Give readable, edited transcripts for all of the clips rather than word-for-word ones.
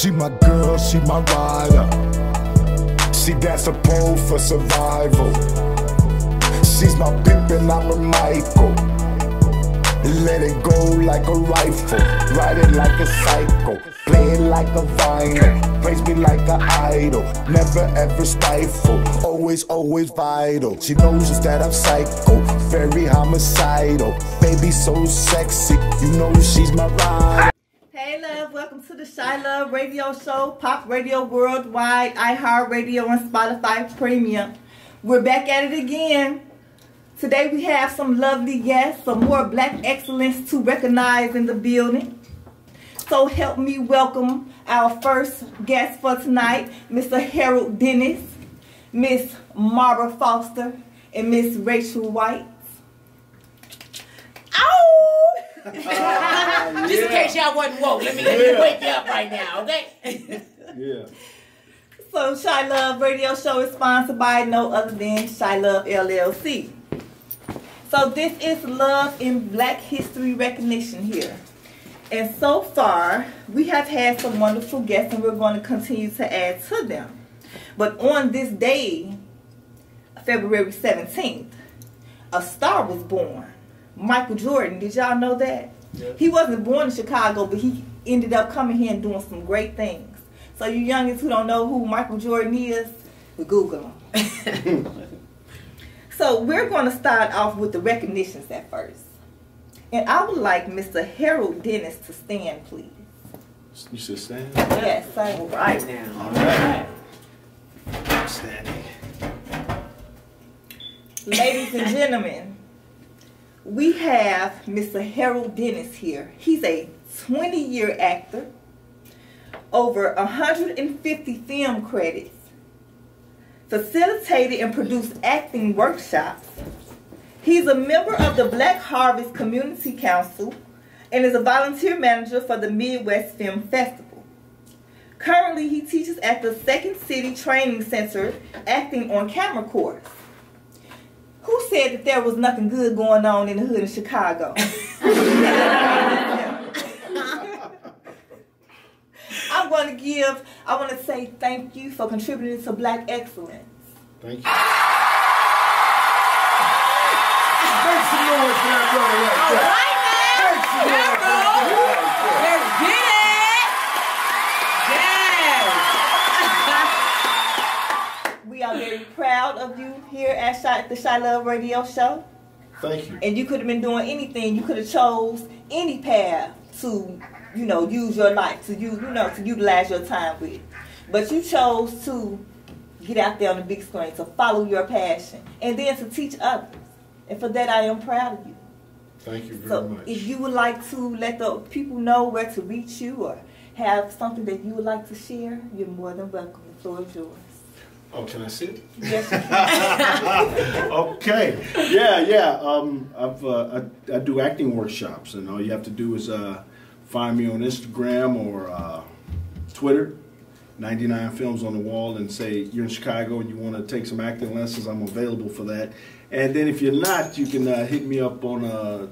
She my girl, she my rider. See, that's a pole for survival. She's my pimp and I'm a Michael. Let it go like a rifle, ride it like a psycho, play it like a vinyl, praise me like an idol, never ever stifle, always, always vital. She knows that I'm psycho, very homicidal, baby so sexy, you know she's my ride. Hey love, welcome to the ChiLove radio show, Pop Radio Worldwide, iHeartRadio and Spotify Premium. We're back at it again. Today we have some lovely guests, some more black excellence to recognize in the building. So help me welcome our first guest for tonight, Mr. Harold Dennis, Miss Mara Foster, and Miss Rachel White. Ow! Just in case y'all wasn't woke, let me wake you up right now, okay? Yeah. So ChiLove radio show is sponsored by no other than ChiLove LLC. So this is Love in Black History Recognition here. And so far, we have had some wonderful guests and we're going to continue to add to them. But on this day, February 17th, a star was born. Michael Jordan, did y'all know that? Yeah. He wasn't born in Chicago, but he ended up coming here and doing some great things. So you youngins who don't know who Michael Jordan is, Google him. So we're going to start off with the recognitions at first. And I would like Mr. Harold Dennis to stand, please. You should stand? Yes, sir. All right now. All right. I'm standing. Ladies and gentlemen, we have Mr. Harold Dennis here. He's a 20-year actor, over 150 film credits, facilitated and produced acting workshops. He's a member of the Black Harvest Community Council and is a volunteer manager for the Midwest Film Festival. Currently, he teaches at the Second City Training Center acting on camera course. Who said that there was nothing good going on in the hood of Chicago? I want to say thank you for contributing to Black excellence. Thank you. Make some noise for that brother All right now. Let's get it. Yes. We are very proud of you here at the ChiLove radio show. Thank you. And you could have been doing anything. You could have chose any path to, use your life, to utilize your time with. But you chose to get out there on the big screen, to follow your passion, and then to teach others. And for that, I am proud of you. Thank you very much. If you would like to let the people know where to reach you or have something that you would like to share, you're more than welcome. The floor is yours. Oh, can I sit? Yes, you can. Okay. Yeah. I do acting workshops, and all you have to do is find me on Instagram or Twitter, 99 Films on the Wall, and say you're in Chicago and you want to take some acting lessons. I'm available for that. And then if you're not, you can hit me up on a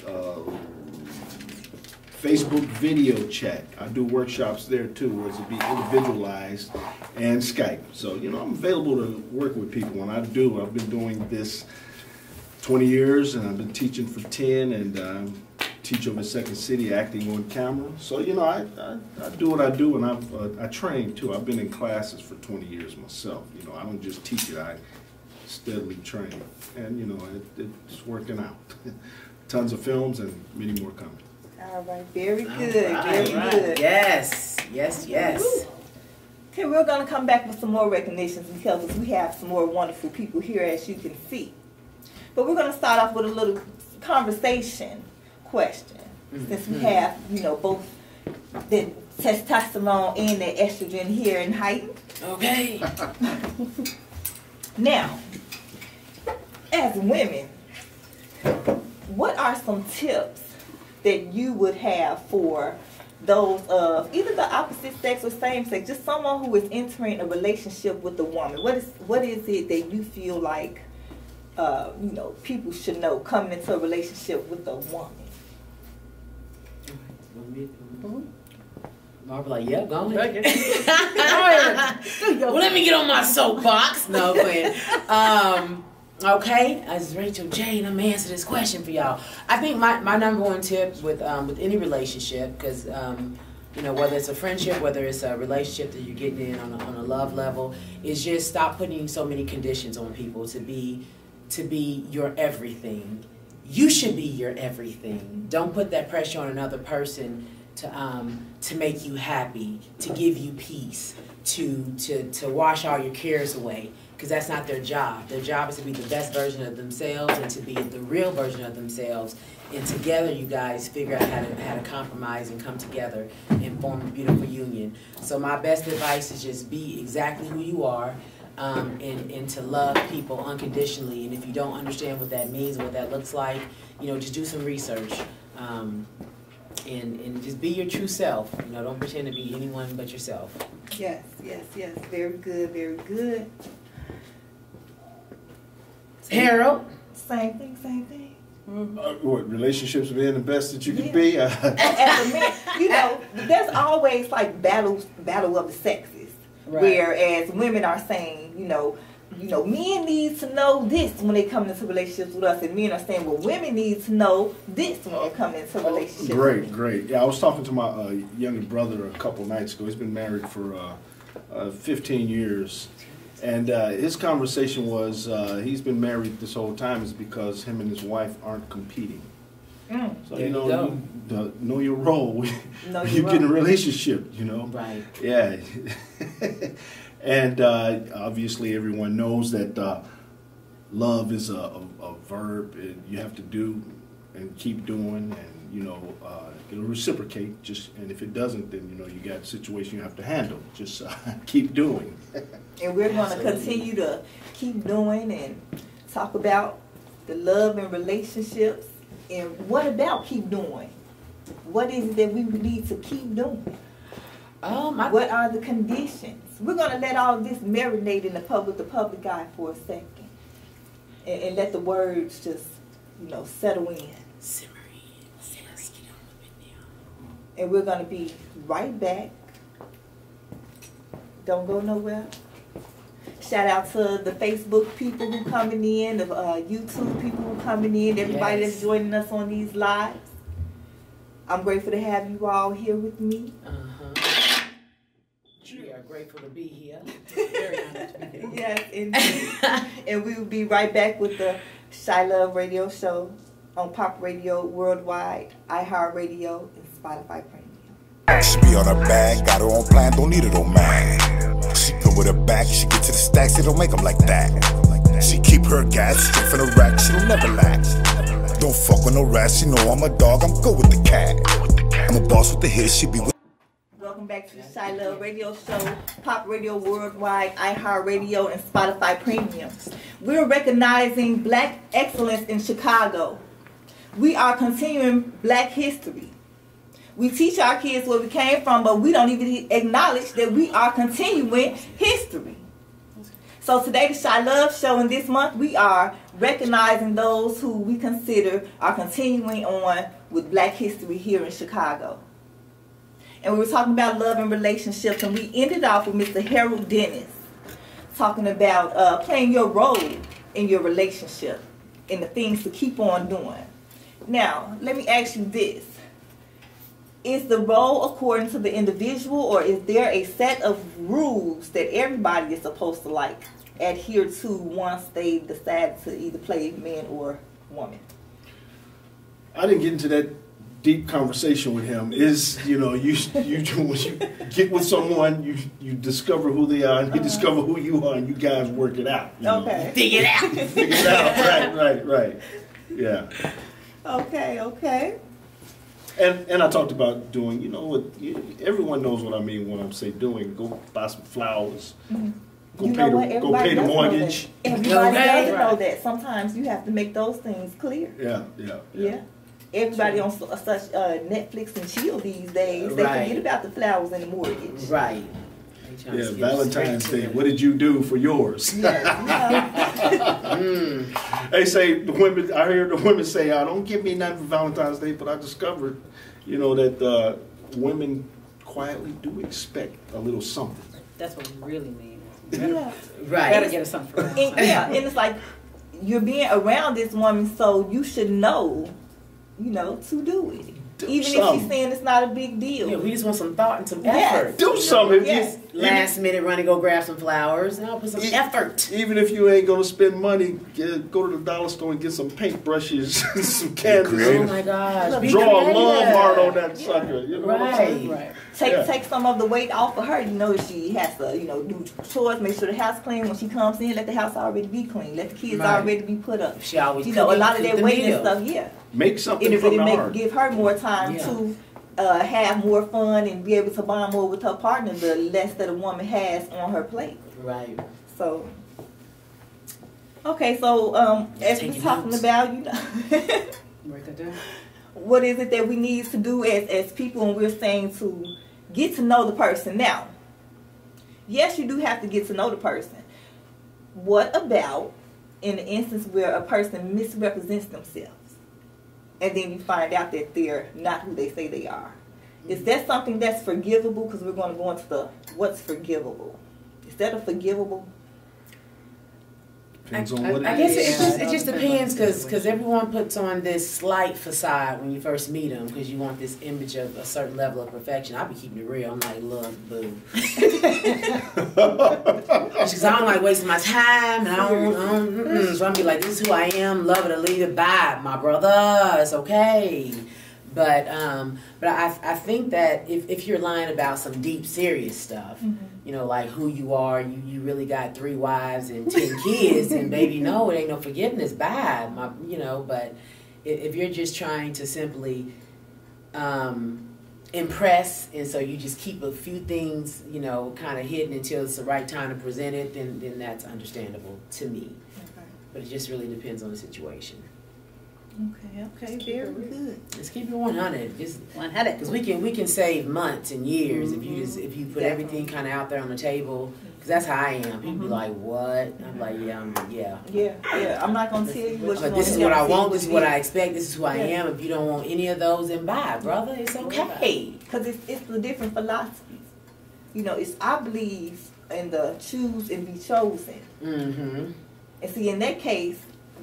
Facebook video chat. I do workshops there too, where it'll be individualized, and Skype. So, I'm available to work with people, and I've been doing this 20 years, and I've been teaching for 10, and teach over Second City acting on camera. So, I do what I do, and I train too. I've been in classes for 20 years myself. I don't just teach it, I steadily train. And, it's working out. Tons of films and many more coming. All right, very good, very good. Yes. Woo. Okay, we're going to come back with some more recognitions because we have some more wonderful people here, as you can see. But we're going to start off with a little conversation question, since we have, both the testosterone and the estrogen here in heightened. Okay. Now, as women, what are some tips that you would have for those of either the opposite sex or same sex, just someone who is entering a relationship with a woman? What is it that you feel like people should know coming into a relationship with a woman? Mark like, yeah, go ahead. Well, let me get on my soapbox. No, playing. Okay, as Rachel Jane, I'm gonna answer this question for y'all. I think my number one tip with any relationship, because you know, whether it's a friendship, whether it's a relationship that you're getting in on a love level, is just stop putting so many conditions on people to be your everything. You should be your everything. Don't put that pressure on another person to make you happy, to give you peace, to wash all your cares away, because that's not their job. Their job is to be the best version of themselves and to be the real version of themselves. And together, you guys figure out how to compromise and come together and form a beautiful union. So my best advice is just be exactly who you are, and to love people unconditionally. And if you don't understand what that means, what that looks like, you know, just do some research. And just be your true self. You know, don't pretend to be anyone but yourself. Yes, yes, yes. Very good, very good. Harold? Same thing, same thing. What, relationships being the best that you can be? As a man, you know, there's always like battle of the sexes. Right. Whereas women are saying, you know, men need to know this when they come into relationships with us, and men are saying, well, women need to know this when they come into relationships. Great, great. Yeah, I was talking to my younger brother a couple nights ago. He's been married for 15 years. And his conversation was, he's been married this whole time is because him and his wife aren't competing. So, you know your role. You get in a relationship, you know. Right. Yeah. And obviously everyone knows that love is a verb you have to do and keep doing, and, you know, it'll reciprocate. And if it doesn't, then, you know, you got a situation you have to handle. Just keep doing. And we're going to continue to keep doing and talk about the love and relationships. And what about keep doing? What is it that we need to keep doing? What are the conditions? We're going to let all of this marinate in the public eye for a second. And let the words just, you know, settle in. Simmer in. Let's get on with it now. And we're going to be right back. Don't go nowhere. Shout out to the Facebook people who coming in, the YouTube people who coming in, everybody that's joining us on these lives. I'm grateful to have you all here with me. We are grateful to be here. Very honored to be here. Yes, indeed. And we will be right back with the ChiLove radio show on Pop Radio Worldwide, iHeartRadio, and Spotify Premium. She be on her bag, got her own plan, don't need it on man. She come with her back, she get to the stacks, they don't make them like that. She keep her gas straight from the rack, she don't never lack. Don't fuck with no rats, you know I'm a dog, I'm good with the cat. I'm a boss with the hits, she be with. Welcome back to the ChiLove radio show, Pop Radio Worldwide, iHeartRadio, and Spotify Premium. We're recognizing Black excellence in Chicago. We are continuing Black history. We teach our kids where we came from, but we don't even acknowledge that we are continuing history. So today, the ChiLove show, and this month, we are recognizing those who we consider are continuing on with Black history here in Chicago. And we were talking about love and relationships, and we ended off with Mr. Harold Dennis talking about playing your role in your relationship and the things to keep on doing. Now, let me ask you this. Is the role according to the individual, or is there a set of rules that everybody is supposed to like adhere to once they decide to either play man or woman? I didn't get into that deep conversation with him. Is, you know, you when you get with someone, you discover who they are, and you discover who you are, and you guys work it out. Okay. Dig it out. Dig it out. Right. Yeah. Okay. And I talked about doing, you know, what everyone knows what I mean when I say doing. Go buy some flowers. Go pay the mortgage. Everybody doesn't know that. Sometimes you have to make those things clear. Yeah. Everybody on such Netflix and chill these days. They forget about the flowers and the mortgage. Right. Yeah, Valentine's Day. What did you do for yours? They say the women. I hear the women say, "Don't give me nothing for Valentine's Day," but I discovered, you know, that women quietly do expect a little something. That's what we really mean. Yeah. Right. Gotta get us something for And, yeah, and it's like you're being around this woman, so you should know, to do it. Even if she's saying it's not a big deal. Yeah, we just want some thought and some Yes. effort. Do something. Yes. Last minute, run and go grab some flowers. And I'll put some effort. Even if you ain't gonna spend money, go to the dollar store and get some paintbrushes, some canvas. Oh my gosh. Be Draw a creative. love heart on that sucker. You know what I'm saying? Right. Take some of the weight off of her. If she has to, do chores, make sure the house clean. When she comes in, let the house already be clean. Let the kids already be put up. She always a lot of that weight and stuff. Yeah. Make something It from really the heart. give her more time to have more fun and be able to bond more with her partner. The less that a woman has on her plate. Right. So. Okay, so as we're talking about, Write that down. what is it that we need to do as people, and we're saying to get to know the person. Now, yes, you do have to get to know the person. What about in the instance where a person misrepresents themselves and then you find out that they're not who they say they are? Is that something that's forgivable? Because we're going to go into the what's forgivable. Is that a forgivable? Depends on what I it guess is. it just depends because everyone puts on this slight facade when you first meet them because you want this image of a certain level of perfection. I be keeping it real. I'm like, look, boo. Because I don't like wasting my time, and I don't so I'm be like, this is who I am, love it or leave it, bye, my brother. It's okay. But I think that if you're lying about some deep, serious stuff, like who you are, you really got 3 wives and 10 kids, and baby, no, it ain't no forgiveness, bad, but if you're just trying to simply impress, and so you just keep a few things, kind of hidden until it's the right time to present it, then that's understandable to me. Okay. But it just really depends on the situation. Okay, very good. Let's keep it 100. Just 100. because we can save months and years if you put everything kind of out there on the table. Because that's how I am. People be like, "What?" I'm like, "Yeah, Yeah. I'm not gonna tell you what you want. This is what I want. This is what I expect. This is who I am. If you don't want any of those, then bye, brother. It's okay." Because it's the different philosophies. I believe in the choose and be chosen. Mm-hmm. And see, in that case,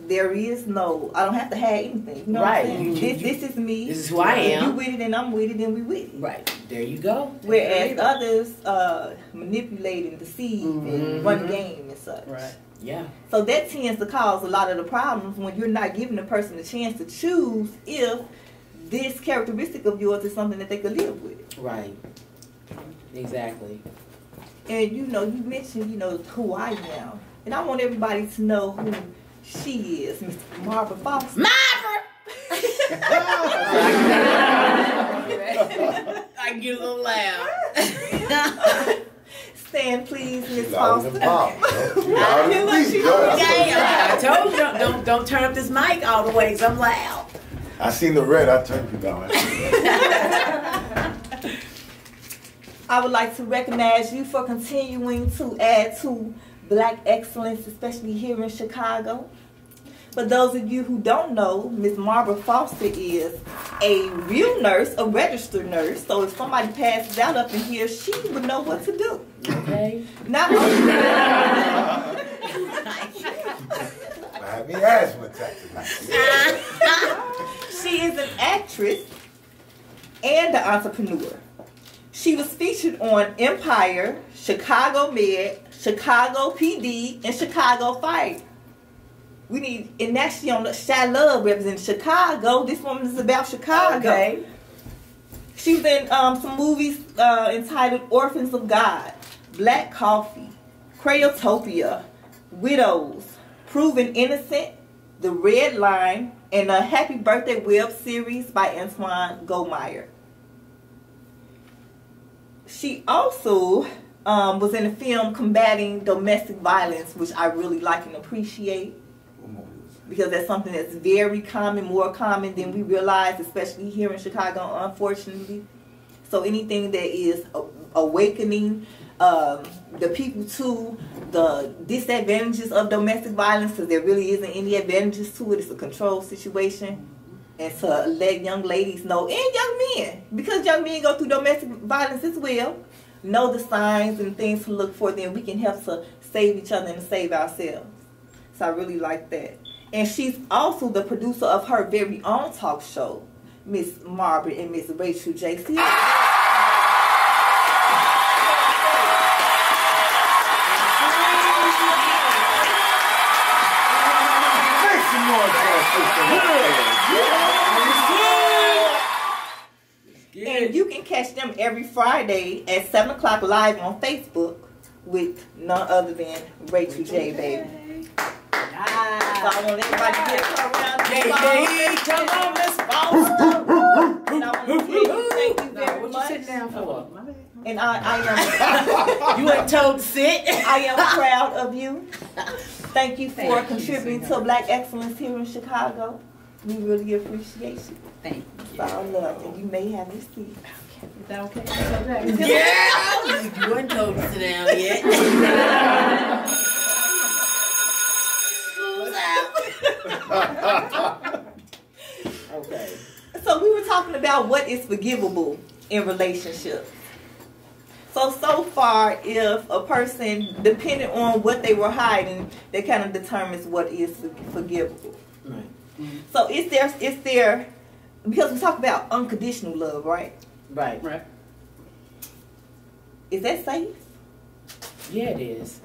there is no, I don't have to have anything. You know Right. what I'm saying? This is me. This is who I am. You with it and I'm with it and we with it. Right. There you go. Whereas others manipulate and deceive and run the game and such. Right. Yeah. So that tends to cause a lot of the problems when you're not giving the person a chance to choose if this characteristic of yours is something that they could live with. Right. Exactly. And you mentioned, who I am. And I want everybody to know who she is, Miss Barbara Foster. I get a little loud. Stand please, Miss Louder Foster. than Bob. Louder than me. I told you don't turn up this mic all the way because I'm loud. I seen the red, I turned you down. I would like to recognize you for continuing to add to Black excellence, especially here in Chicago. For those of you who don't know, Miss Barbara Foster is a real nurse, a registered nurse. So if somebody passes out up in here, she would know what to do. Okay. Not only I had me asthma attack tonight. she is an actress and an entrepreneur. She was featured on Empire, Chicago Med, Chicago PD, and Chicago Fire. And actually on the ChiLove representing Chicago. This woman is about Chicago. Okay. She was in some movies entitled Orphans of God, Black Coffee, Crayotopia, Widows, Proven Innocent, The Red Line, and a Happy Birthday web series by Antoine Goldmeyer. She also was in a film combating domestic violence, which I really like and appreciate. Because that's something that's very common, more common than we realize, especially here in Chicago, unfortunately. So anything that is awakening the people to the disadvantages of domestic violence, because there really isn't any advantages to it. It's a control situation. and to let young ladies know, and young men, because young men go through domestic violence as well, know the signs and things to look for, then we can help to save each other and save ourselves. So I really like that. And she's also the producer of her very own talk show, Miss Margaret and Miss Rachel J.C. And you can catch them every Friday at 7 o'clock live on Facebook with none other than Rachel J, baby. So I want everybody to get her around the Come on, Miss Foster. And I want to tell you, thank you very What much. you sitting down for? And I am You ain't told to sit. I am proud of you. Thank you for contributing to Black excellence here in Chicago. We really appreciate you. Thank you. It's all love, and you may have your seat. Is that okay? Yeah. You ain't told to sit down yet. Okay. So we were talking about what is forgivable in relationships. So far, if a person, depending on what they were hiding, that kind of determines what is forgivable. Right. So is there, because we talk about unconditional love, right? Right. Right. Is that safe? Yeah, it is.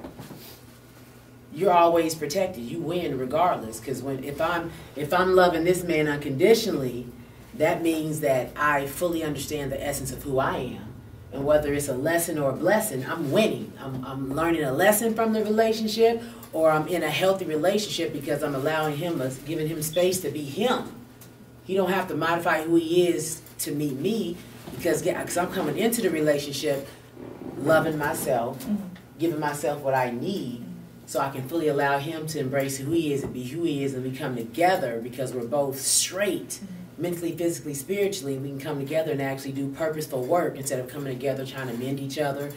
You're always protected. You win regardless. Because if I'm loving this man unconditionally, that means that I fully understand the essence of who I am. And whether it's a lesson or a blessing, I'm winning. I'm learning a lesson from the relationship, or I'm in a healthy relationship because I'm allowing him, giving him space to be him. He don't have to modify who he is to meet me, because I'm coming into the relationship loving myself, giving myself what I need, so I can fully allow him to embrace who he is and be who he is, and we come together because we're both straight. Mentally, physically, spiritually, we can come together and actually do purposeful work instead of coming together trying to mend each other,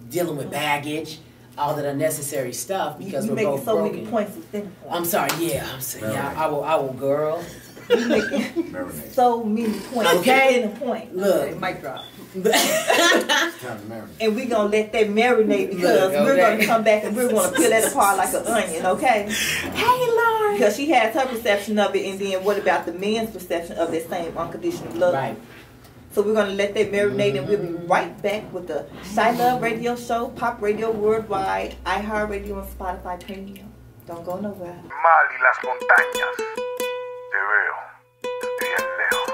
dealing with baggage, all that unnecessary stuff, because we're both so broken. many points within the point. I'm sorry, yeah, I'm saying, yeah, I will, girl. You're making so many points Okay. within the point. Look, Mic drop. And we're going to let that marinate, because we're going to come back and we're going to peel that apart like an onion, okay? Hey, Lord. Because she has her perception of it, and then what about the men's perception of that same unconditional love? Right. So we're going to let that marinate, and we'll be right back with the ChiLove Radio Show, Pop Radio Worldwide, iHeartRadio, and Spotify Premium. Don't go nowhere. Mal y las montañas. Te veo bien lejos.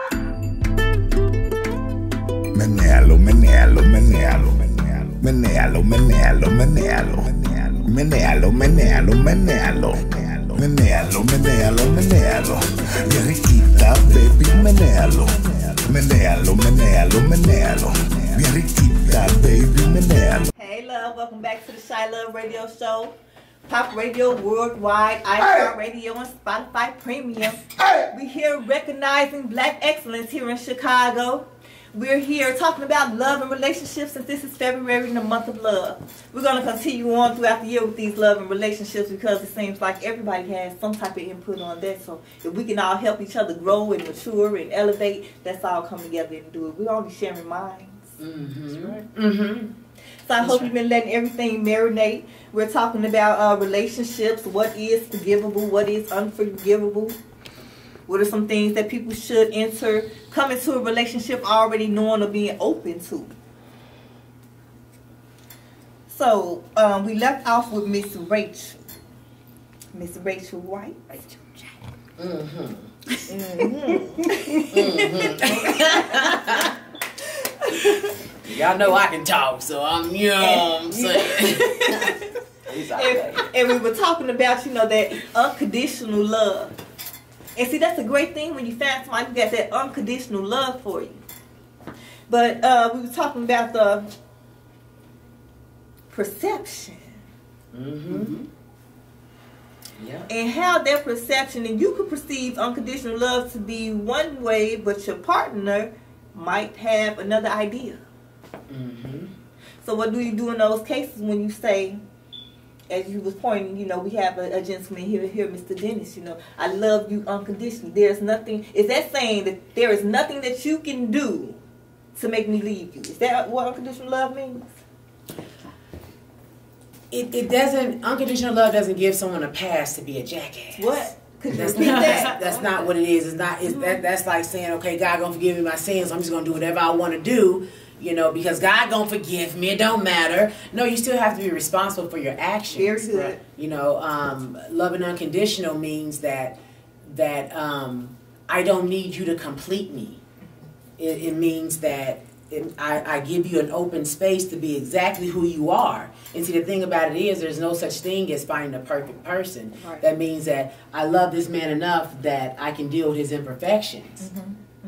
Menéalo, menéalo, menéalo, menéalo. Menéalo, menéalo, menéalo. Menéalo, menéalo, menéalo. Menéalo, menéalo, menéalo. Bien riquita, baby, menéalo. Menéalo, menéalo, menéalo. Bien riquita, baby, menéalo. Hey, love. Welcome back to the ChiLove Radio Show. Pop Radio Worldwide, iHeartRadio, and Spotify Premium. We're here recognizing Black excellence here in Chicago. We're here talking about love and relationships, since this is February and the month of love. We're going to continue on throughout the year with these love and relationships, because it seems like everybody has some type of input on that. So if we can all help each other grow and mature and elevate, let's all come together and do it. We're only sharing minds. That's right. So I hope you've been letting everything marinate. We're talking about relationships, what is forgivable, what is unforgivable. What are some things that people should come into a relationship already knowing or being open to? So we left off with Miss Rachel. Miss Rachel White. Y'all know I can talk, so I'm, you know what I'm saying. And we were talking about, that unconditional love. And see, that's a great thing when you find somebody who got that unconditional love for you. But we were talking about the perception. Yeah. And how that perception, and you could perceive unconditional love to be one way, but your partner might have another idea. So what do you do in those cases when you say, as you was pointing, you know, we have a gentleman here, Mr. Dennis, you know, I love you unconditionally. There's nothing, is that saying that there is nothing that you can do to make me leave you? Is that what unconditional love means? It doesn't, unconditional love doesn't give someone a pass to be a jackass. What? That's not what it is. It's not. That's like saying, okay, God gonna forgive me my sins. I'm just gonna do whatever I want to do, you know, because God gonna forgive me. It don't matter. No, you still have to be responsible for your actions. Very good. You know, loving unconditional means that I don't need you to complete me. It means that I give you an open space to be exactly who you are. And see, the thing about it is there's no such thing as finding the perfect person. Right. That means that I love this man enough that I can deal with his imperfections.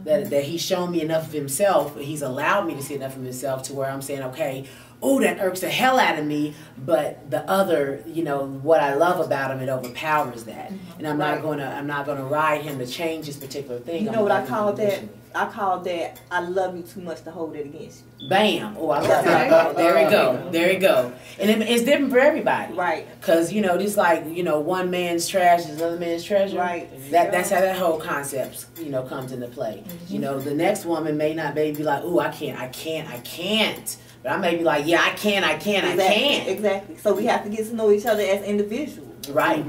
That he's shown me enough of himself, he's allowed me to see enough of himself to where I'm saying, okay, oh, that irks the hell out of me, but the other, you know, what I love about him, it overpowers that. And I'm not gonna ride him to change this particular thing. You know what I call that? I call that I love you too much to hold it against you. Bam! Oh, I love that. There we go. There we go. And it's different for everybody. Right. Because, you know, just like, you know, one man's trash is another man's treasure. Right. That's how that whole concept, you know, comes into play. You know, the next woman may not be like, ooh, I can't. But I may be like, yeah, I can. Exactly. So we have to get to know each other as individuals. Right.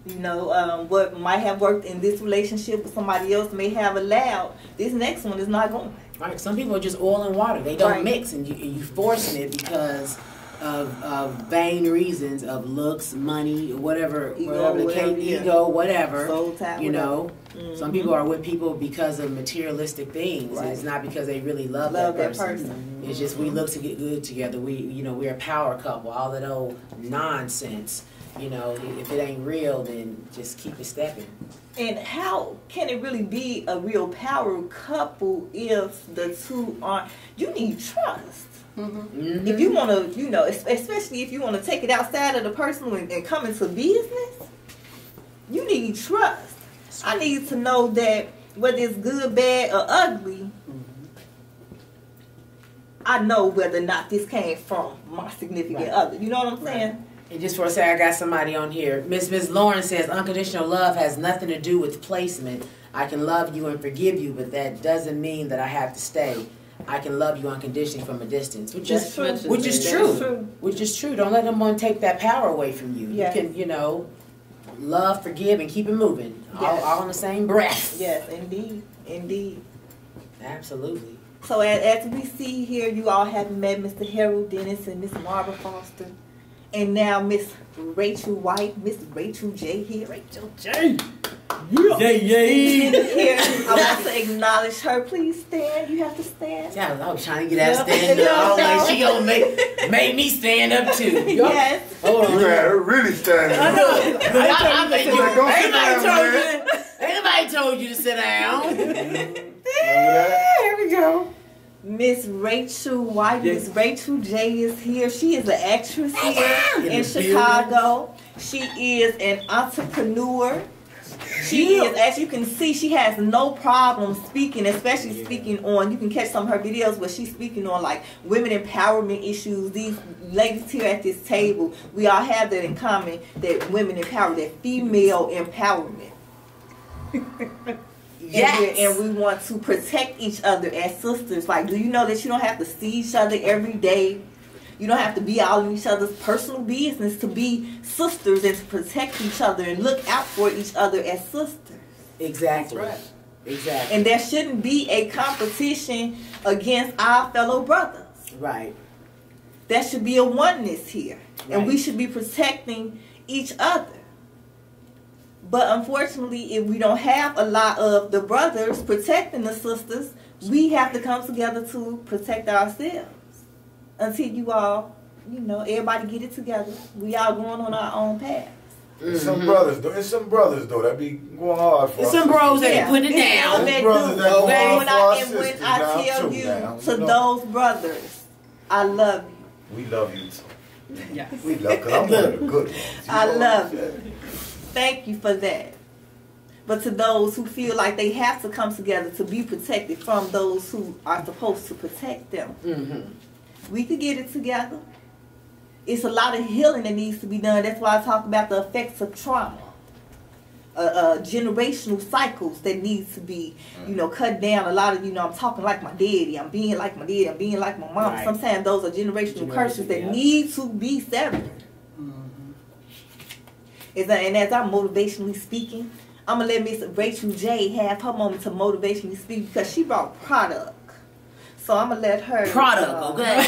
You know, what might have worked in this relationship with somebody else may have allowed this next one is not going. Right. Some people are just oil and water. They don't Right. mix, and you forcing it because of vain reasons of looks, money, whatever, ego, whatever. Soul tie, you know, whatever. Some people are with people because of materialistic things. Right. And it's not because they really love that person. It's just we look to get good together. We're a power couple. All that old nonsense. You know, if it ain't real, then just keep it stepping. And how can it really be a real power couple if the two aren't? You need trust. If you want to, you know, especially if you want to take it outside of the personal and come into business, you need trust. I need to know that whether it's good, bad, or ugly, I know whether or not this came from my significant other. You know what I'm saying? And just for a second, I got somebody on here. Miss Lauren says, unconditional love has nothing to do with placement. I can love you and forgive you, but that doesn't mean that I have to stay. I can love you unconditionally from a distance, which is true. Which is true. Don't let them take that power away from you. Yes. You can, you know, love, forgive, and keep it moving. Yes. All in the same breath. Yes, indeed. Indeed. Absolutely. So as we see here, you all have met Mr. Harold Dennis and Miss Barbara Foster. And now Miss Rachel White, Miss Rachel J here. Rachel J. Yay. Here, I want to acknowledge her. Please stand. You have to stand. Yeah, I was trying to get that stand up. Like she gonna make me stand up too. Yes. Hold on. You had her really standing. I know. Don't Anybody told you to sit down. Here we go. Miss Rachel White, Miss Rachel J is here. She is an actress here in Chicago. She is an entrepreneur. She is, as you can see, she has no problem speaking, especially speaking on, you can catch some of her videos where she's speaking on like women empowerment issues. These ladies here at this table, we all have that in common, that women empower, that female empowerment. Yes. And we want to protect each other as sisters. Like, do you know that you don't have to see each other every day? You don't have to be all in each other's personal business to be sisters and to protect each other and look out for each other as sisters. Exactly. That's right. Exactly. And there shouldn't be a competition against our fellow brothers. Right. There should be a oneness here. Right. And we should be protecting each other. But unfortunately, if we don't have a lot of the brothers protecting the sisters, we have to come together to protect ourselves. Until you all, you know, everybody get it together. We all going on our own path. There's some brothers though. There's some brothers though that be going hard for us. There's some bros that be putting it down. There's brothers that go hard for our And when sisters I now, tell too, you now. to those brothers, I love you. We love you too. Yeah. We love, because I'm one of the good ones. I love you. Thank you for that. But to those who feel like they have to come together to be protected from those who are supposed to protect them, we could get it together. it's a lot of healing that needs to be done. That's why I talk about the effects of trauma. Generational cycles that needs to be, you know, cut down. A lot of, you know, I'm talking like my daddy, I'm being like my daddy, I'm being like my mom. Right. Sometimes those are generational curses that need to be severed. And as I'm motivationally speaking, I'm going to let Miss Rachel J have her moment to motivationally speak because she brought product. So I'm going to let her... Okay.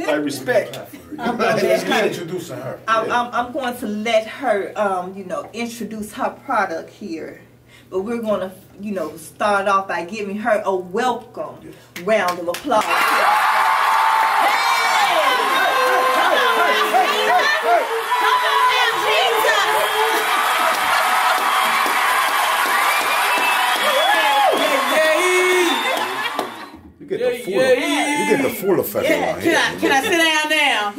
I respect. I'm going to let her... Introducing her. I'm going to let her, you know, introduce her product here. But we're going to, you know, start off by giving her a welcome round of applause. You get the full effect. Can I sit down now?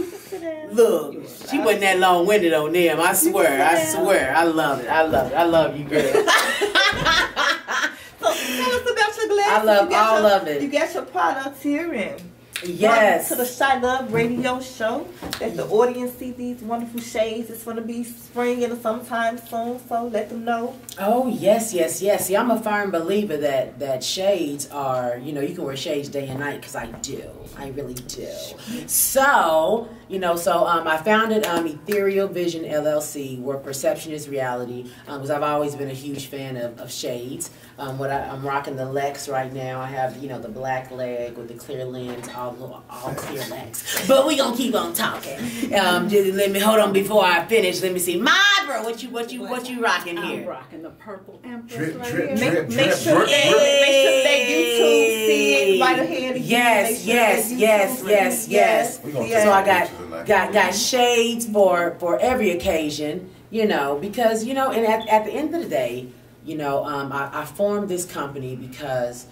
Look, she wasn't that long-winded on them. I swear. I love it. I love you, girl. So tell us about your glasses. I love all of it. You got your products here, and yes, welcome to the ChiLove radio show. Let the audience see these wonderful shades. It's going to be spring and summertime soon, so let them know. Oh, yes. See, I'm a firm believer that shades are, you know, you can wear shades day and night, because I do. I really do. So, you know, I founded Ethereal Vision LLC, where perception is reality, because I've always been a huge fan of shades. I'm rocking the Lex right now. I have, you know, the black leg with the clear lens, all clear legs. But we gonna keep on talking. Let me hold on before I finish. Let me see, my bro, what you rocking here? I'm rocking the purple Empress right here. Make sure that YouTube see it right ahead. Yes. So I got shades for every occasion, you know, because, you know, and at the end of the day, you know, I formed this company because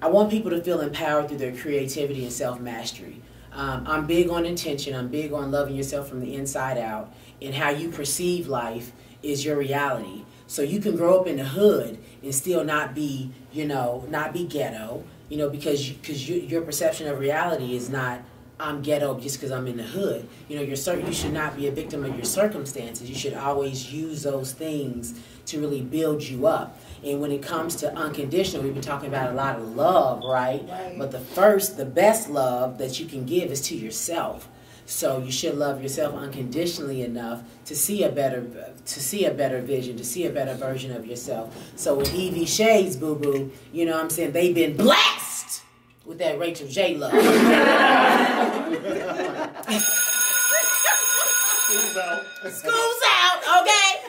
I want people to feel empowered through their creativity and self-mastery. I'm big on intention. I'm big on loving yourself from the inside out, and how you perceive life is your reality. So you can grow up in the hood and still not be, you know, not be ghetto, you know, because your perception of reality is not, I'm ghetto just because I'm in the hood. You know, you should not be a victim of your circumstances. You should always use those things to really build you up. And when it comes to unconditional, we've been talking about a lot of love, right? But the best love that you can give is to yourself. So you should love yourself unconditionally enough to see a better vision, to see a better version of yourself. So with EV Shades, boo-boo, you know what I'm saying, they've been blessed with that Rachel J love. School's out, okay?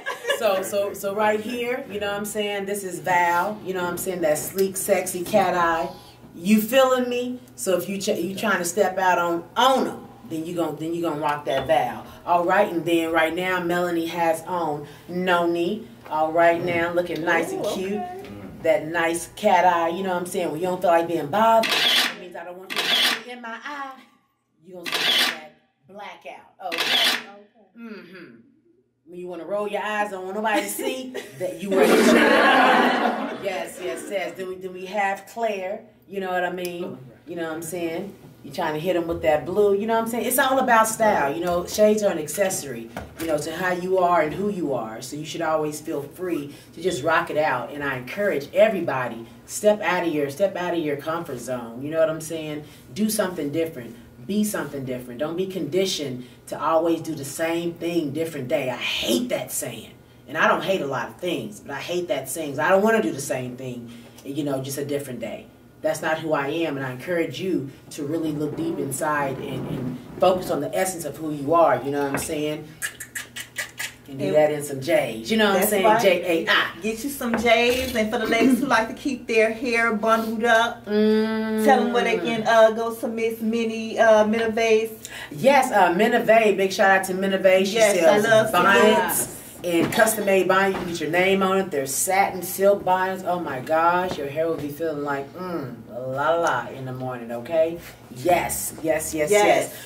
So right here, you know what I'm saying, this is Val, you know what I'm saying, that sleek, sexy cat eye. You feeling me? So if you trying to step out on them, then you gonna rock that Val. All right, and then right now Melanie has on Noni. All right, now looking nice and cute. Okay. That nice cat eye, you know what I'm saying? When you don't feel like being bothered, that means I don't want you to look in my eye. You gonna see that blackout. Okay. When you want to roll your eyes, don't want nobody to see that you wear your shirt. Yes. Then we have Claire. You know what I mean? You know what I'm saying? You're trying to hit them with that blue. You know what I'm saying? It's all about style. You know, shades are an accessory, you know, to how you are and who you are. So you should always feel free to just rock it out. And I encourage everybody, step out of your comfort zone. You know what I'm saying? Do something different. Be something different. Don't be conditioned to always do the same thing different day. I hate that saying. And I don't hate a lot of things, but I hate that saying. I don't want to do the same thing, you know, just a different day. That's not who I am, and I encourage you to really look deep inside and focus on the essence of who you are, you know what I'm saying? And do that in some J's, you know what I'm saying? Right. J-A-I. Get you some J's, and for the ladies who like to keep their hair bundled up, tell them where they can go to Miss Minavay's. Yes, Minavay, big shout out to Minavay. She sells bonnets. And custom-made bonnets, you can get your name on it. There's satin silk bonnets. Oh my gosh, your hair will be feeling like la in the morning, okay? Yes.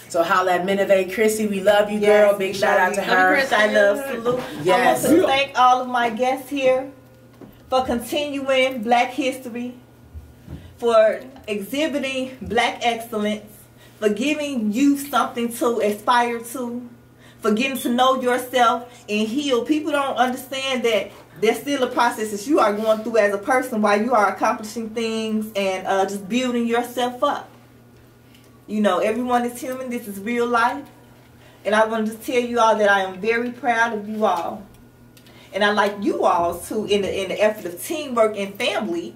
So holla at Minavay Chrissy. We love you, girl. Big shout out to her. ChiLove salute. Yes. I want to thank all of my guests here for continuing Black history, for exhibiting Black excellence, for giving you something to aspire to, for getting to know yourself and heal. People don't understand that there's still a process that you are going through as a person while you are accomplishing things and just building yourself up. You know, everyone is human. This is real life. And I want to just tell you all that I am very proud of you all. And I like you all too, in the effort of teamwork and family,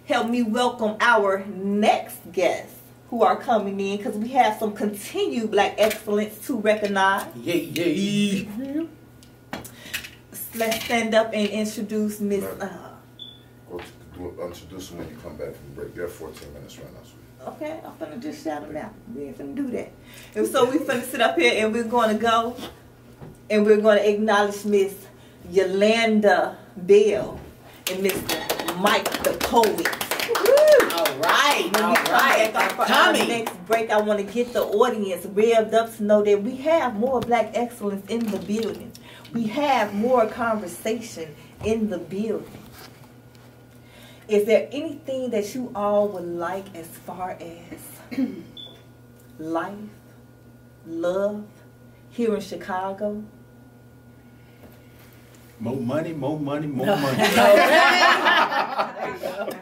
help me welcome our next guests who are coming in, because we have some continued Black excellence to recognize. Yay. Let's stand up and introduce Miss. Introduce them when you come back from break. You have 14 minutes right now, sweetie. Okay, I'm finna just shout them out. We ain't finna do that. And so we finna sit up here and we're gonna go and we're gonna acknowledge Miss Yolanda Bell and Mr. Mike the Poet. All right, When we come back for our next break, I want to get the audience revved up to know that we have more Black excellence in the building. We have more conversation in the building. Is there anything that you all would like as far as life, love, here in Chicago? More money, more money, more money.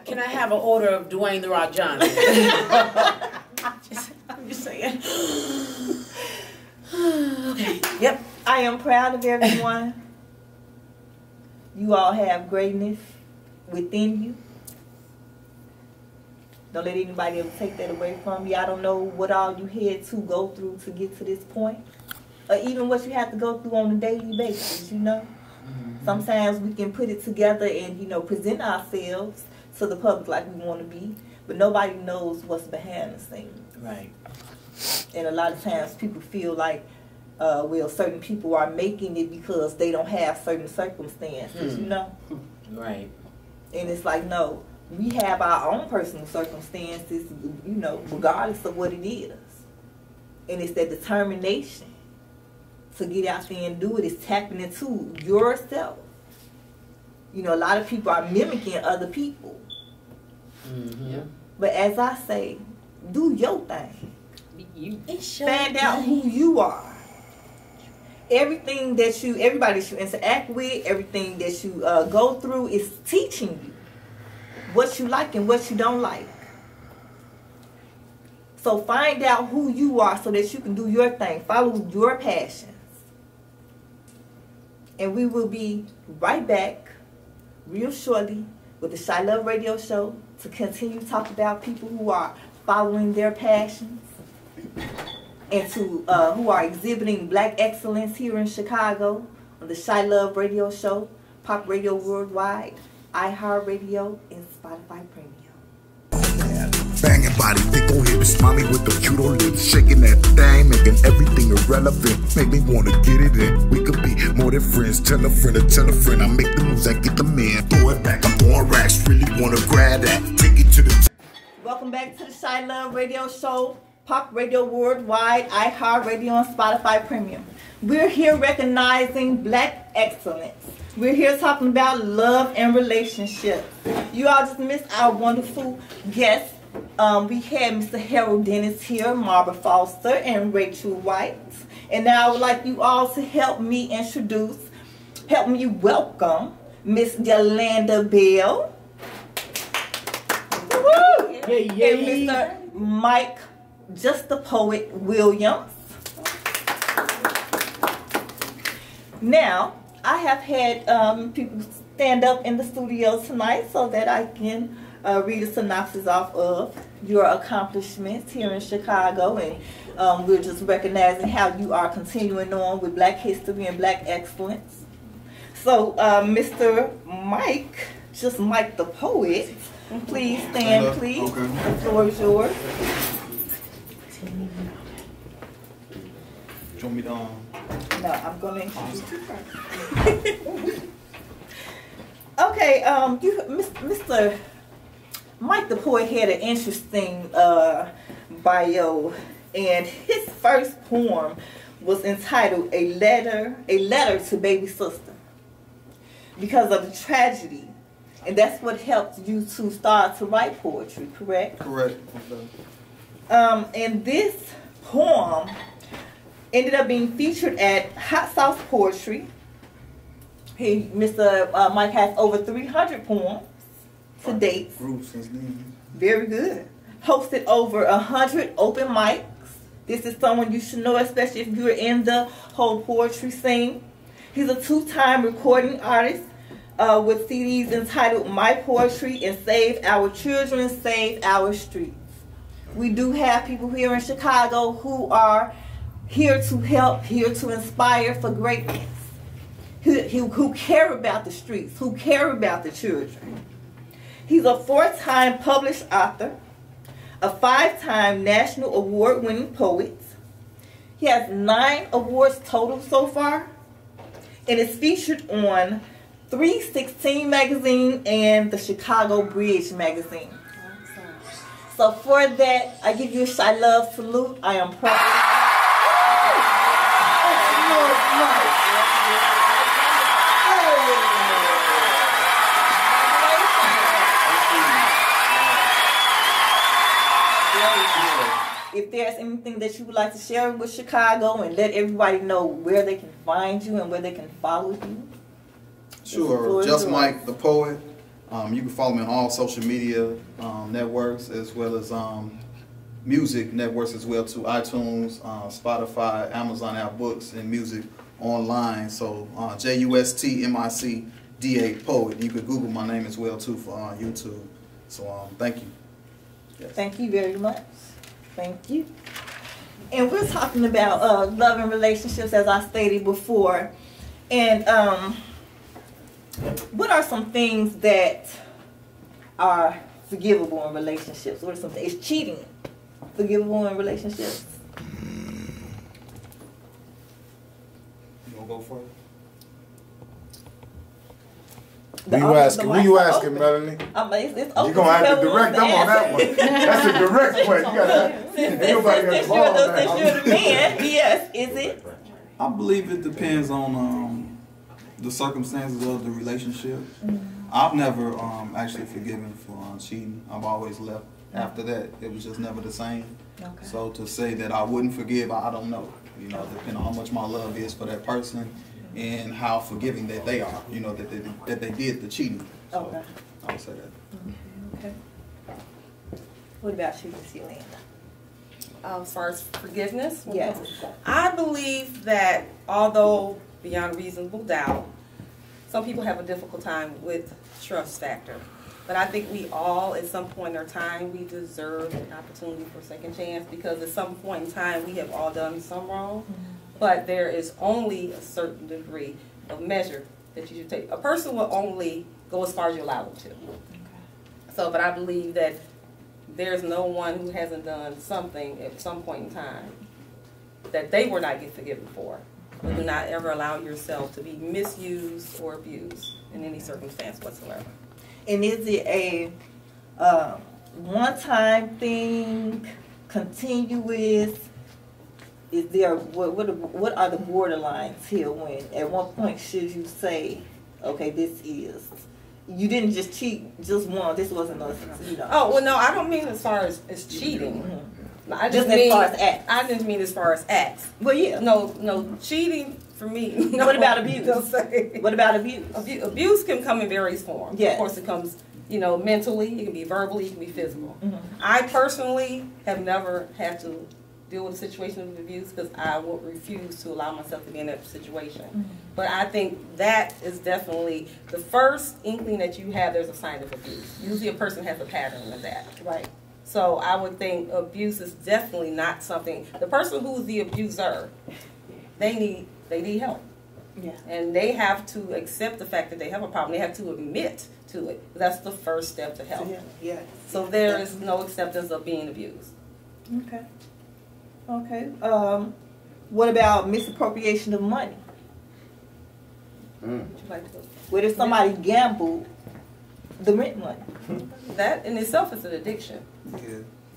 Can I have an order of Dwayne The Rock Johnson? I'm just saying. Okay. Yep. I am proud of everyone. You all have greatness within you. Don't let anybody ever take that away from you. I don't know what all you had to go through to get to this point, or even what you have to go through on a daily basis, you know. Sometimes we can put it together and, you know, present ourselves to the public like we want to be, but nobody knows what's behind the scenes. Right. And a lot of times people feel like, well, certain people are making it because they don't have certain circumstances, you know? Right. And it's like, no, we have our own personal circumstances, you know, regardless of what it is. And it's that determination to get out there and do it. Is tapping into yourself. You know, a lot of people are mimicking other people. But as I say, do your thing. Find out who you are. Everything that everybody that you interact with, everything that you go through is teaching you what you like and what you don't like. So find out who you are so that you can do your thing. Follow your passions. And we will be right back real shortly with the ChiLove Radio Show to continue to talk about people who are following their passions and to who are exhibiting Black excellence here in Chicago on the ChiLove Radio Show, Pop Radio Worldwide, iHeartRadio, and Spotify Premium. Banging body, thick on hips, mommy with the cute old lips, shaking that thing, making everything irrelevant. Make me wanna get it in. We could be more than friends. Tell a friend to tell a friend. I make the moves, I get the man. Throw it back, I'm throwing racks. Really wanna grab that. Take it to the. Welcome back to the ChiLove Radio Show, Pop Radio Worldwide, iHeartRadio, and Spotify Premium. We're here recognizing Black excellence. We're here talking about love and relationships. You all just missed our wonderful guests. We had Mr. Harold Dennis here, Marva Foster, and Rachel White. And now I would like you all to help me welcome Miss Yolanda Bell. And Mr. Mike, Just the Poet Williams. Now, I have had people stand up in the studio tonight so that I can read a synopsis off of your accomplishments here in Chicago, and we're just recognizing how you are continuing on with Black history and Black excellence. So, Mr. Mike, just Mike the Poet, please stand, please. Okay. The floor is yours. Show me the No, I'm going to introduce you first. Okay, Mr. Mike the Poet had an interesting bio, and his first poem was entitled "A Letter to Baby Sister," because of the tragedy, and that's what helped you to start to write poetry. Correct? Correct. And this poem ended up being featured at Hot Sauce Poetry. Mr. Mike has over 300 poems to date. Very good. Hosted over 100 open mics. This is someone you should know, especially if you're in the whole poetry scene. He's a 2-time recording artist with CDs entitled My Poetry and Save Our Children, Save Our Streets. We do have people here in Chicago who are here to help, here to inspire for greatness, who care about the streets, who care about the children. He's a 4-time published author, a 5-time National Award-winning poet. He has 9 awards total so far, and is featured on 316 magazine and the Chicago Bridge magazine. So for that, I give you a ChiLove salute. I am proud. If there's anything that you would like to share with Chicago and let everybody know where they can find you and where they can follow you. Sure, Just Mike the Poet. You can follow me on all social media networks, as well as music networks as well, to iTunes, Spotify, Amazon App Books, and music online. So JUSTMICDA Poet. You could Google my name as well too for YouTube. So thank you. Yes. Thank you very much. Thank you. And we're talking about love and relationships, as I stated before. And what are some things that are forgivable in relationships? What are some things? Is cheating forgivable in relationships? You want to go for it? Who you asking, Melanie? It's You're going to have to direct them on that one. That's a direct question. You got Since you're the man, yes, is it? I believe it depends on the circumstances of the relationship. I've never actually forgiven for cheating. I've always left after that. It was just never the same. Okay. So to say that I wouldn't forgive, I don't know. You know, depending on how much my love is for that person and how forgiving that they are. You know, that they did the cheating. So Okay. I would say that. Okay. What about you, Miss Yolanda? As far as forgiveness? Yes. I believe that although beyond reasonable doubt, some people have a difficult time with trust factor. But I think we all, at some point in our time, we deserve an opportunity for a second chance, because at some point in time, we have all done some wrong. But there is only a certain degree of measure that you should take. A person will only go as far as you allow them to. So, but I believe that there's no one who hasn't done something at some point in time that they will not get forgiven for. But do not ever allow yourself to be misused or abused in any circumstance whatsoever. And is it a one-time thing, continuous? Is there what are the borderlines here? When at what point should you say, okay, this is, you didn't just cheat just once. This wasn't a, you know. Oh well, no, I don't mean as far as cheating. Mm-hmm. I just mean, as far as acts. I didn't mean as far as acts. Well, yeah. No, cheating for me. No, what about abuse? Say. What about abuse? Abuse can come in various forms. Yes. Of course, it comes, mentally. It can be verbally. It can be physical. Mm-hmm. I personally have never had to deal with a situation of abuse because I would refuse to allow myself to be in that situation. Mm-hmm. But I think that is definitely the first inkling that you have. There's a sign of abuse. Usually, a person has a pattern of that. Right. So I would think abuse is definitely not something. The person who's the abuser, they need help. Yeah. And they have to accept the fact that they have a problem. They have to admit to it. That's the first step to help. Yeah. So there is no acceptance of being abused. Okay. Okay. What about misappropriation of money? What if somebody gambled the rent money? That in itself is an addiction. Yeah.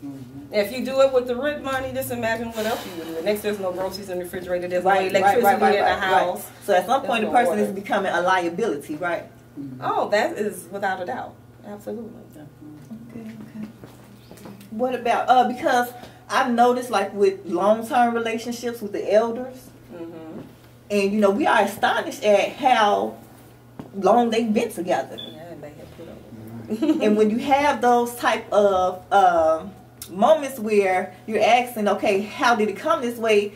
Mm-hmm. If you do it with the rent money, just imagine what else you would do. Next, there's no groceries in the refrigerator. There's no electricity in the house. Right. So at some point, the person is becoming a liability, right? Mm-hmm. Oh, that is without a doubt. Absolutely. Okay. What about because I've noticed, like, with long-term relationships with the elders, and, you know, we are astonished at how long they've been together. Yeah, they have put up. And when you have those type of moments where you're asking, okay, how did it come this way?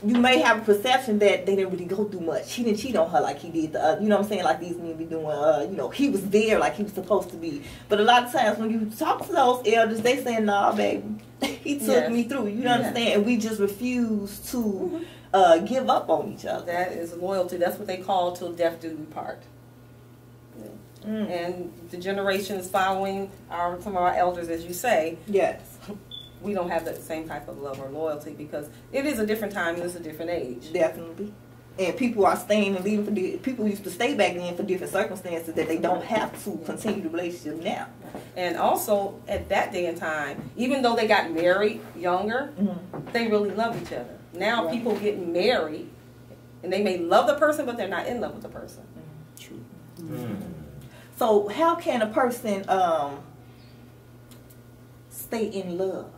You may have a perception that they didn't really go through much. He didn't cheat on her like he did the other. You know what I'm saying? Like these men be doing, you know, he was there like he was supposed to be. But a lot of times when you talk to those elders, they say, nah, baby, he took me through. You understand? And we just refuse to give up on each other. That is loyalty. That's what they call till death do we part. And the generations following some of our elders, as you say, yes, we don't have that same type of love or loyalty because it is a different time and it's a different age. Definitely. And people are staying and leaving for people used to stay back then for different circumstances that they don't have to continue the relationship now. And also at that day and time, even though they got married younger, they really love each other. Now people get married and they may love the person, but they're not in love with the person. True. So how can a person stay in love?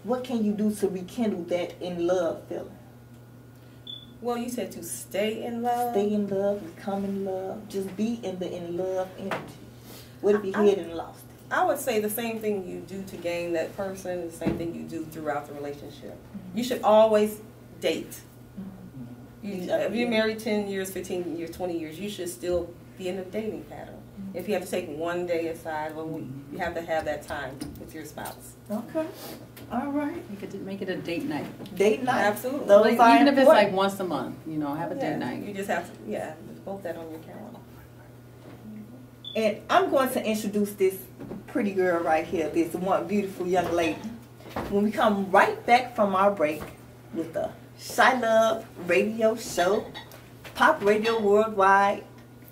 What can you do to rekindle that in love feeling? Well, you said to stay in love. Stay in love, become in love, just be in the in love energy. What if you had and lost it? I would say the same thing you do to gain that person is the same thing you do throughout the relationship. You should always date. If you're married 10 years, 15 years, 20 years, you should still be in a dating pattern. If you have to take one day aside, you have to have that time with your spouse. Okay. All right. You could make it a date night. Date night. Absolutely. Like, even if it's like once a month, you know, have a date night. You just have to, both that on your calendar. And I'm going to introduce this pretty girl right here, this one beautiful young lady. When we come right back from our break with the ChiLove radio show, Pop Radio Worldwide,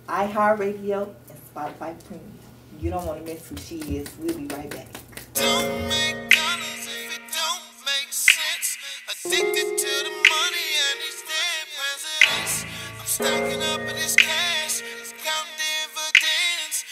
iHeartRadio, and Spotify Premium. You don't want to miss who she is. We'll be right back. Don't make dollars if it don't make sense. Addicted to the money and these dead presidents. I'm stacking up in this cash, counting dividends.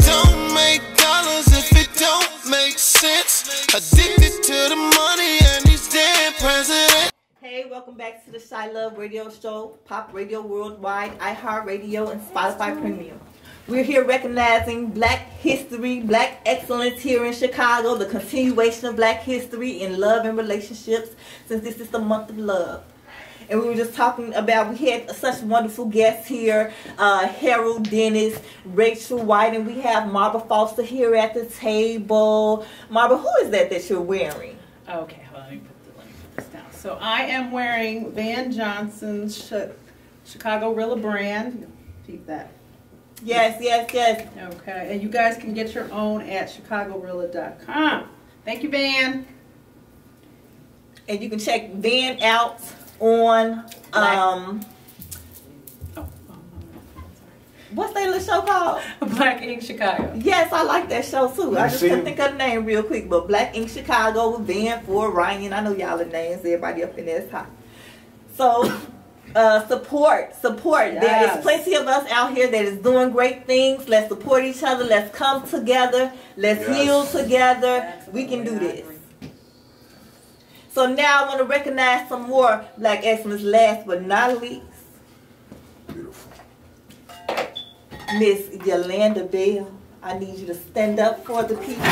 Don't make dollars if it don't make sense. Addicted to the money and these dead presidents. Hey, welcome back to the ChiLove radio show, Pop Radio Worldwide, iHeartRadio, and Spotify Premium. We're here recognizing Black history, Black excellence here in Chicago, the continuation of Black history in love and relationships, since this is the month of love. And we were just talking about, we had such wonderful guests here, Harold Dennis, Rachel White, and we have Marva Foster here at the table. Marva, who is that you're wearing? Okay, hold on, let me put this down. So I am wearing Van Johnson's Chicago Rilla brand. Keep that. Yes, yes, yes. Okay, and you guys can get your own at chicagorilla.com. Thank you, Van. And you can check Van out on what's that little show called? Black Ink Chicago. Yes, I like that show too. I just couldn't think of the name real quick, but Black Ink Chicago with Van, Ford, Ryan. I know y'all the names. Everybody up in there is hot. So support. Yes. There is plenty of us out here that is doing great things. Let's support each other. Let's come together. Let's heal together. We can do this. So now I want to recognize some more Black excellence, last but not least. Beautiful. Miss Yolanda Bell. I need you to stand up for the people.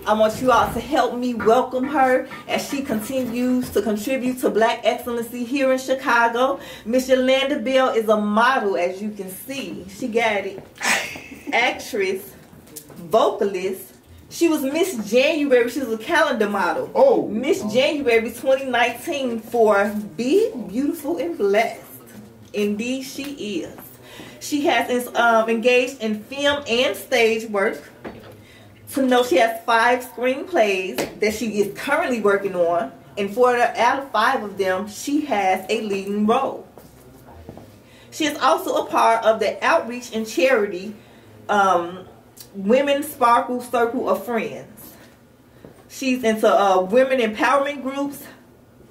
I want you all to help me welcome her as she continues to contribute to Black excellency here in Chicago. Miss Yolanda Bell is a model, as you can see. She got it. Actress, vocalist. She was Miss January. She was a calendar model. Oh. Miss January 2019 for Be Beautiful and Blessed. Indeed, she is. She has engaged in film and stage work. To know she has 5 screenplays that she is currently working on, and 4 out of 5 of them, she has a leading role. She is also a part of the outreach and charity Women Sparkle Circle of Friends. She's into women empowerment groups.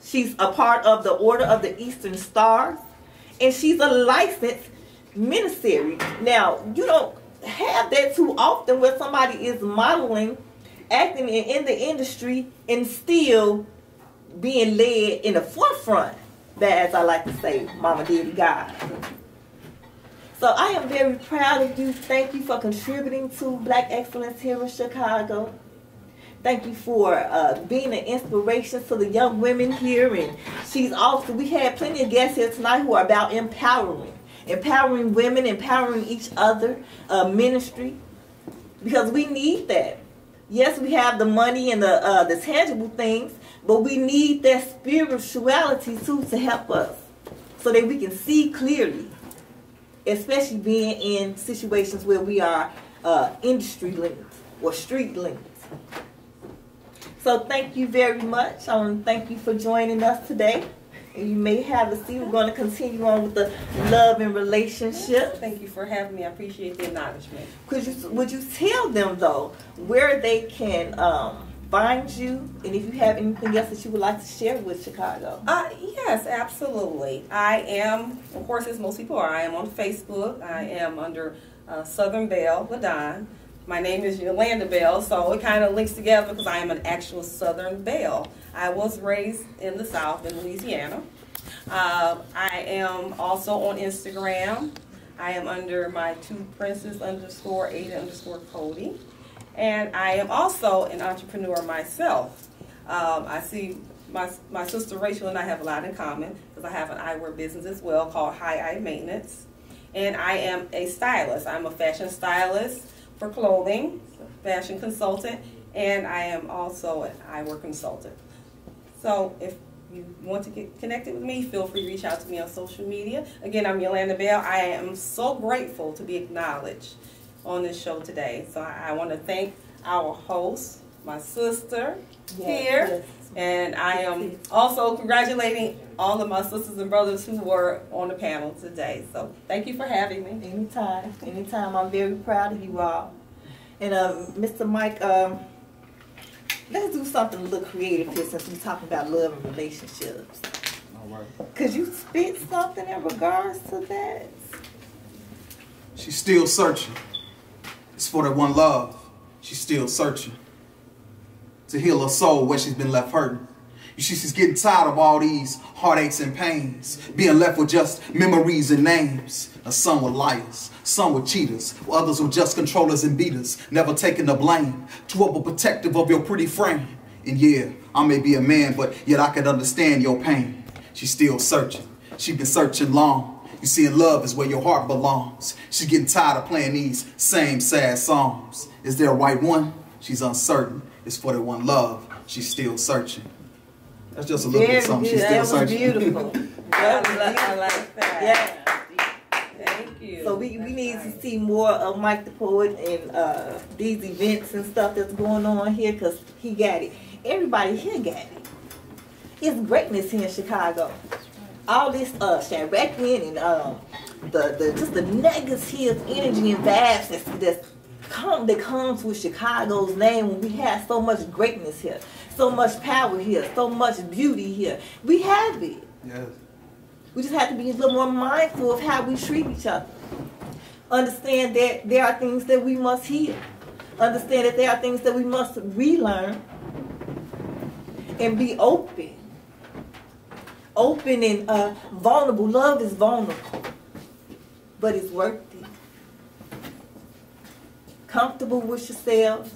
She's a part of the Order of the Eastern Stars, and she's a licensed ministry. Now, you don't have that too often where somebody is modeling, acting in the industry, and still being led in the forefront. That, as I like to say, Mama did God. So I am very proud of you. Thank you for contributing to Black Excellence here in Chicago. Thank you for being an inspiration to the young women here. And she's also, we had plenty of guests here tonight who are about empowering women, empowering each other, ministry, because we need that. Yes, we have the money and the tangible things, but we need that spirituality too to help us so that we can see clearly, especially being in situations where we are industry linked or street linked. So thank you very much. I want to thank you for joining us today. And you may have a seat. We're going to continue on with the love and relationship. Thank you for having me. I appreciate the acknowledgement. Would you tell them, though, where they can find you, and if you have anything else that you would like to share with Chicago? Yes, absolutely. I am, of course, as most people are, I am on Facebook. I am under Southern Belle Ladon. My name is Yolanda Bell, so it kind of links together because I am an actual Southern Belle. I was raised in the South in Louisiana. I am also on Instagram. I am under my 2princess_Ada_Cody. And I am also an entrepreneur myself. I see my sister Rachel and I have a lot in common because I have an eyewear business as well called High Eye Maintenance. And I am a stylist. I'm a fashion stylist for clothing, fashion consultant, and I am also an eyewear consultant. So if you want to get connected with me, feel free to reach out to me on social media. Again, I'm Yolanda Bell. I am so grateful to be acknowledged on this show today. So I want to thank our host, my sister here, and I am also congratulating all of my sisters and brothers who were on the panel today. So thank you for having me. Anytime, anytime. I'm very proud of you all. And Mr. Mike, let's do something a little creative here since we're talking about love and relationships. All right. Could you spit something in regards to that? She's still searching. It's for that one love. She's still searching to heal her soul where she's been left hurting. You see, she's getting tired of all these heartaches and pains, being left with just memories and names. Now, some were liars, some were cheaters, while others were just controllers and beaters, never taking the blame, too overprotective of your pretty frame. And yeah, I may be a man, but yet I can understand your pain. She's still searching. She's been searching long. You see, in love is where your heart belongs. She's getting tired of playing these same sad songs. Is there a right one? She's uncertain. It's for the one love. She's still searching. That's just a little bit of something. She's still searching. Beautiful. I like that. Yeah. Thank you. So we need to see more of Mike the Poet and these events and stuff that's going on here because he got it. Everybody here got it. It's greatness here in Chicago. All this Chiracian and just the negative energy and vibes that comes with Chicago's name when we have so much greatness here, so much power here, so much beauty here. We have it. Yes. We just have to be a little more mindful of how we treat each other. Understand that there are things that we must heal. Understand that there are things that we must relearn. And be open. Open and vulnerable. Love is vulnerable. But it's worth it. Comfortable with yourselves.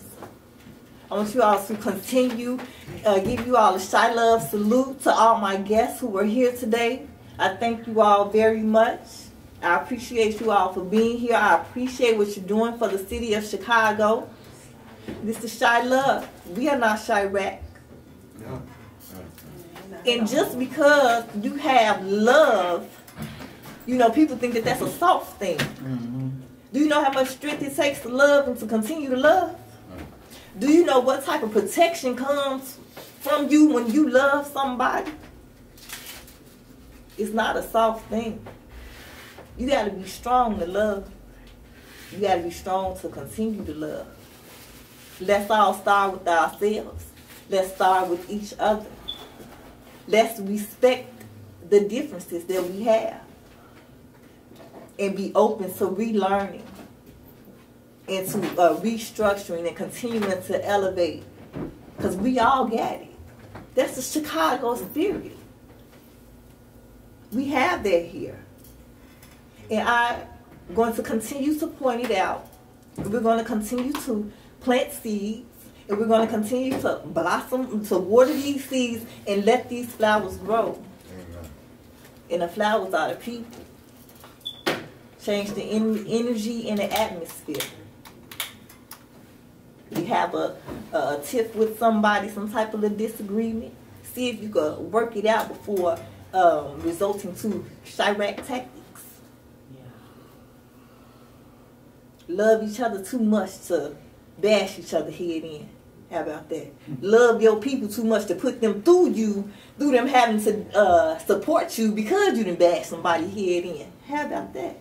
I want you all to continue. Give you all a ChiLove salute to all my guests who were here today. I thank you all very much. I appreciate you all for being here. I appreciate what you're doing for the city of Chicago. This is ChiLove. We are not Chirac. Yeah. And just because you have love, you know, people think that that's a soft thing. Mm-hmm. Do you know how much strength it takes to love and to continue to love? Do you know what type of protection comes from you when you love somebody? It's not a soft thing. You got to be strong to love. You got to be strong to continue to love. Let's all start with ourselves. Let's start with each other. Let's respect the differences that we have and be open to relearning. into restructuring and continuing to elevate, because we all got it. That's the Chicago spirit. We have that here. And I'm going to continue to point it out. We're going to continue to plant seeds, and we're going to continue to blossom, to water these seeds, and let these flowers grow. And the flowers are the people. Change the energy in the atmosphere. You have a tiff with somebody, some type of a disagreement, see if you can work it out before resulting to Chirac tactics. Love each other too much to bash each other head in. How about that? Love your people too much to put them through you, through them having to support you because you didn't bash somebody head in. How about that?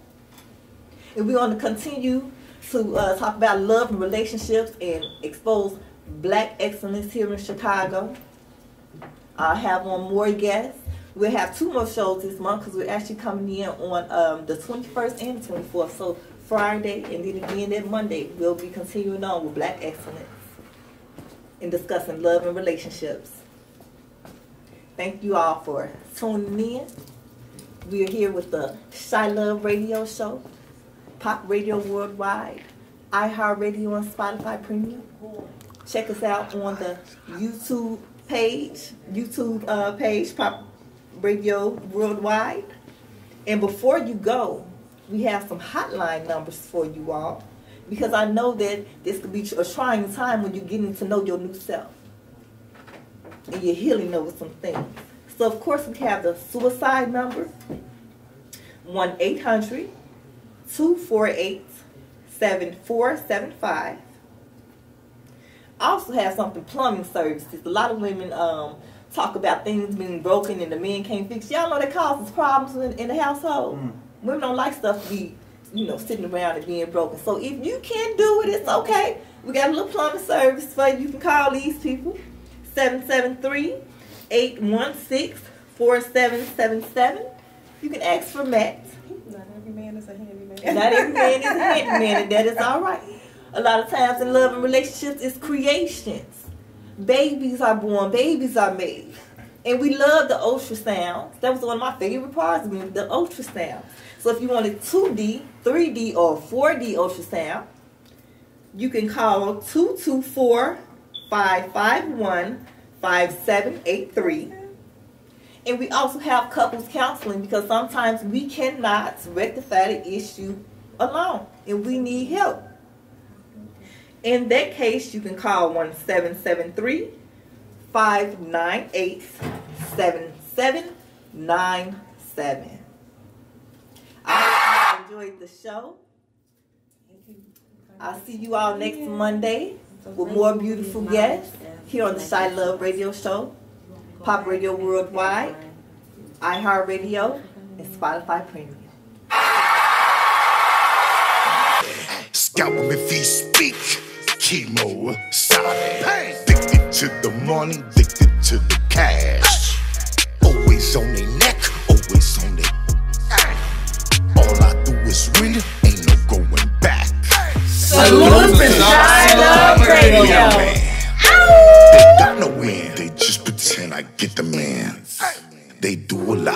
And we're going to continue to talk about love and relationships and expose Black excellence here in Chicago. I'll have on more guests. We'll have 2 more shows this month because we're actually coming in on the 21st and the 24th. So Friday and then again that Monday, we'll be continuing on with Black excellence and discussing love and relationships. Thank you all for tuning in. We're here with the ChiLove radio show, Pop Radio Worldwide, iHeartRadio, and Spotify Premium. Check us out on the YouTube page, Pop Radio Worldwide. And before you go, we have some hotline numbers for you all, because I know that this could be a trying time when you're getting to know your new self and you're healing over some things. So of course we have the suicide number, 1-800-248-7475. I also have something plumbing services. A lot of women talk about things being broken and the men can't fix. Y'all know that causes problems in the household. Women don't like stuff to be, sitting around and being broken. So if you can do it, it's okay. We got a little plumbing service for you. You can call these people, 773-816-4777. You can ask for Matt. Not every man is a handyman. Not every man is a handyman, and that is all right. A lot of times in love and relationships, it's creations. Babies are born, babies are made. And we love the ultrasounds. That was one of my favorite parts of me, the ultrasound. So if you wanted 2D, 3D, or 4D ultrasound, you can call 224-551-5783. And we also have couples counseling, because sometimes we cannot rectify the issue alone, and we need help. In that case, you can call 1-773-598-7797. I hope you enjoyed the show. I'll see you all next Monday with more beautiful guests here on the ChiLove radio show, Pop Radio Worldwide, iHeartRadio, and Spotify Premium. Scout with me feet speak. Chemo, solid. Addicted to the money, addicted to the cash. Always on their neck, always on their. All I do is win, ain't no going back. Salute to ChiLove Radio. They got no win, they just pretend I get the man. They do a lot.